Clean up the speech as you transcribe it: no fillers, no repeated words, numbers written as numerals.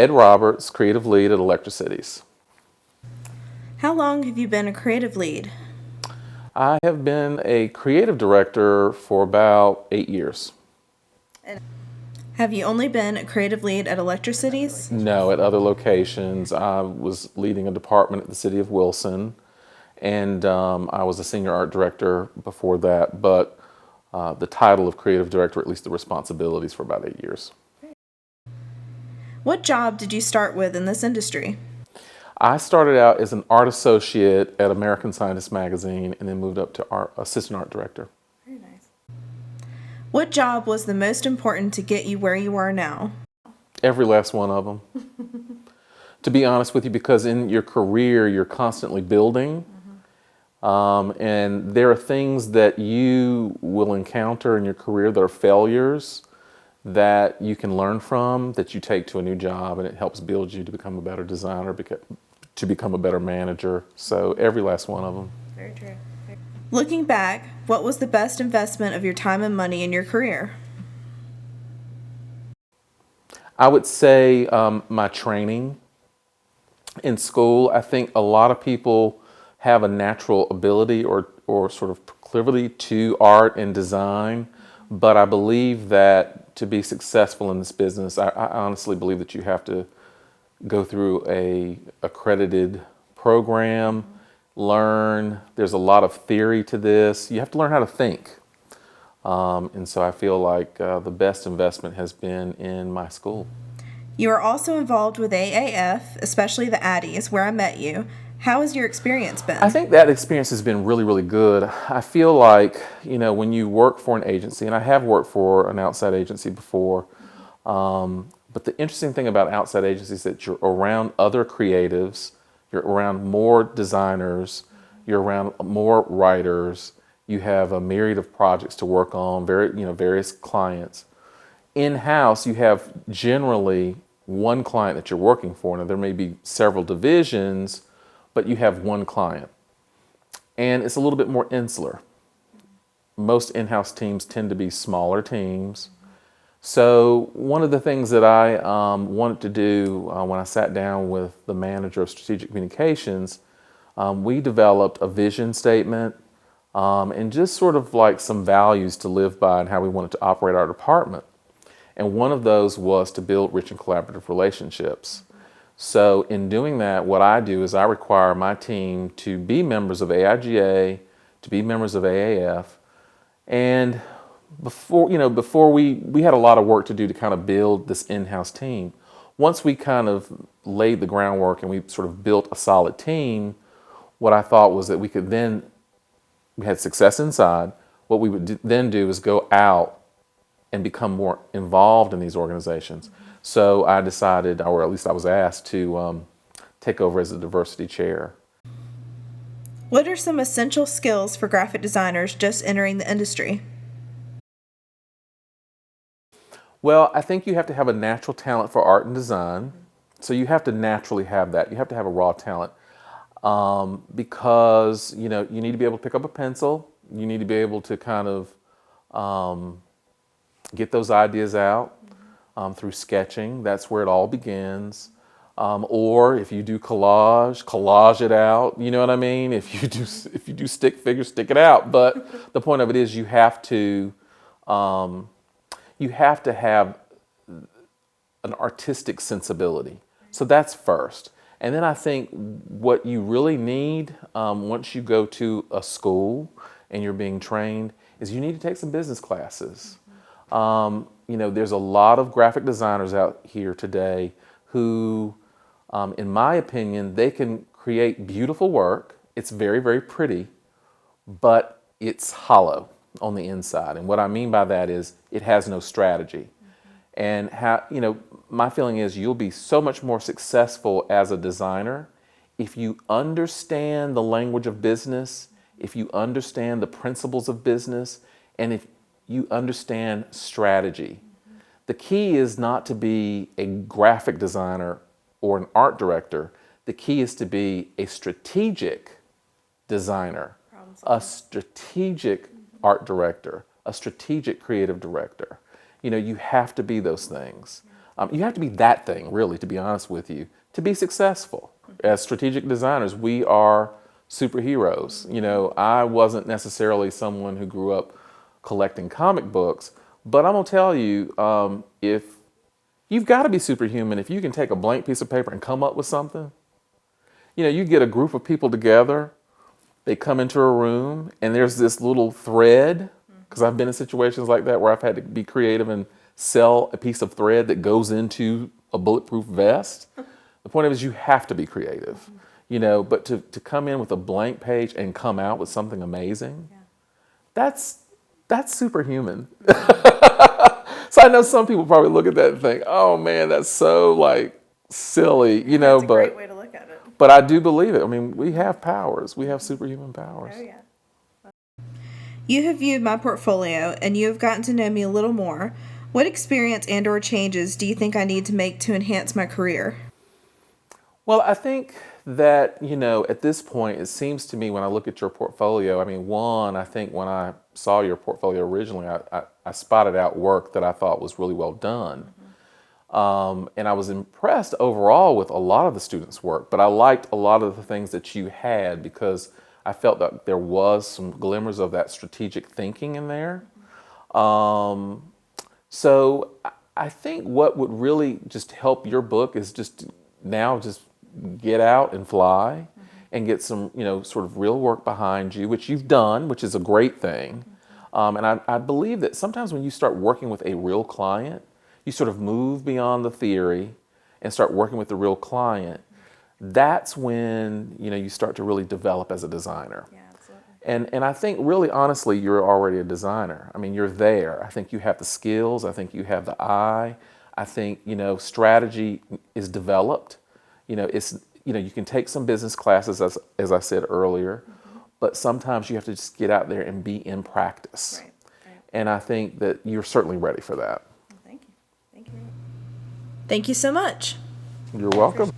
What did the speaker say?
Ed Roberts, creative lead at Electricities. How long have you been a creative lead? I have been a creative director for about 8 years. Have you only been a creative lead at Electricities? No, at other locations. I was leading a department at the city of Wilson, and I was a senior art director before that, but the title of creative director, at least the responsibilities, for about 8 years. What job did you start with in this industry? I started out as an art associate at American Scientist magazine and then moved up to assistant art director. Very nice. What job was the most important to get you where you are now? Every last one of them. To be honest with you, because in your career, you're constantly building. And there are things that you will encounter in your career that are failures that you can learn from, that you take to a new job, and it helps build you to become a better designer, to become a better manager. So every last one of them. Very true. Looking back, what was the best investment of your time and money in your career? I would say my training in school. I think a lot of people have a natural ability or sort of proclivity to art and design, but I believe that to be successful in this business, I honestly believe that you have to go through a accredited program, learn. There's a lot of theory to this. You have to learn how to think. And so I feel like the best investment has been in my school. You are also involved with AAF, especially the Addies, where I met you. How has your experience been? I think that experience has been really, really good. I feel like, when you work for an agency, and I have worked for an outside agency before, but the interesting thing about outside agencies is that you're around other creatives, you're around more designers, you're around more writers, you have a myriad of projects to work on, various clients. In-house, you have generally one client that you're working for. Now, there may be several divisions, but you have one client. And it's a little bit more insular. Most in-house teams tend to be smaller teams. So one of the things that I wanted to do when I sat down with the manager of strategic communications, we developed a vision statement and just sort of like some values to live by and how we wanted to operate our department. And one of those was to build rich and collaborative relationships. So in doing that, what I do is I require my team to be members of AIGA, to be members of AAF. And before we had a lot of work to do to kind of build this in-house team. Once we kind of laid the groundwork and we sort of built a solid team, what I thought was that we had success inside. What we would then do is go out and become more involved in these organizations. So I decided, or at least I was asked, to take over as the diversity chair. What are some essential skills for graphic designers just entering the industry? Well, I think you have to have a natural talent for art and design. So you have to naturally have that. You have to have a raw talent because you need to be able to pick up a pencil. You need to be able to kind of get those ideas out through sketching. That's where it all begins. Or if you do collage it out. You know what I mean? If you do stick figures, stick it out. But the point of it is you have to have an artistic sensibility. So that's first. And then I think what you really need once you go to a school and you're being trained is you need to take some business classes. There's a lot of graphic designers out here today who, in my opinion, they can create beautiful work. It's very, very pretty, but it's hollow on the inside. And what I mean by that is it has no strategy. And my feeling is you'll be so much more successful as a designer if you understand the language of business, if you understand the principles of business, and if you understand strategy. The key is not to be a graphic designer or an art director. The key is to be a strategic designer, a strategic art director, a strategic creative director. You have to be those things. You have to be that thing, really, to be honest with you, to be successful. As strategic designers, we are superheroes. You know, I wasn't necessarily someone who grew up collecting comic books, but I'm gonna tell you, if you've got to be superhuman, if you can take a blank piece of paper and come up with something, you know, you get a group of people together, they come into a room, and there's this little thread, because I've been in situations like that where I've had to be creative and sell a piece of thread that goes into a bulletproof vest. The point of it is you have to be creative, you know, but to come in with a blank page and come out with something amazing, that's superhuman. So I know some people probably look at that and think, oh man, that's so like silly, you know, That's a but great way to look at it. but I do believe it. I mean, we have powers. We have superhuman powers. Oh, yeah. You have viewed my portfolio and you have gotten to know me a little more. What experience and or changes do you think I need to make to enhance my career? Well, I think that, you know, at this point, it seems to me when I look at your portfolio, I mean, one, I think when I saw your portfolio originally, I spotted out work that I thought was really well done. And I was impressed overall with a lot of the students' work, but I liked a lot of the things that you had because I felt that there was some glimmers of that strategic thinking in there. So I think what would really just help your book is just get out and fly and get some, you know, sort of real work behind you, which you've done, which is a great thing. And I believe that sometimes when you start working with a real client, you sort of move beyond the theory and start working with the real client. That's when, you know, you start to really develop as a designer. Yeah, absolutely. And I think really honestly, you're already a designer. I mean, you're there. I think you have the skills. I think you have the eye. I think, you know, strategy is developed. You know, you can take some business classes as I said earlier, but sometimes you have to just get out there and be in practice. Right. And I think that you're certainly ready for that. Well, thank you. Thank you. Thank you so much. You're welcome.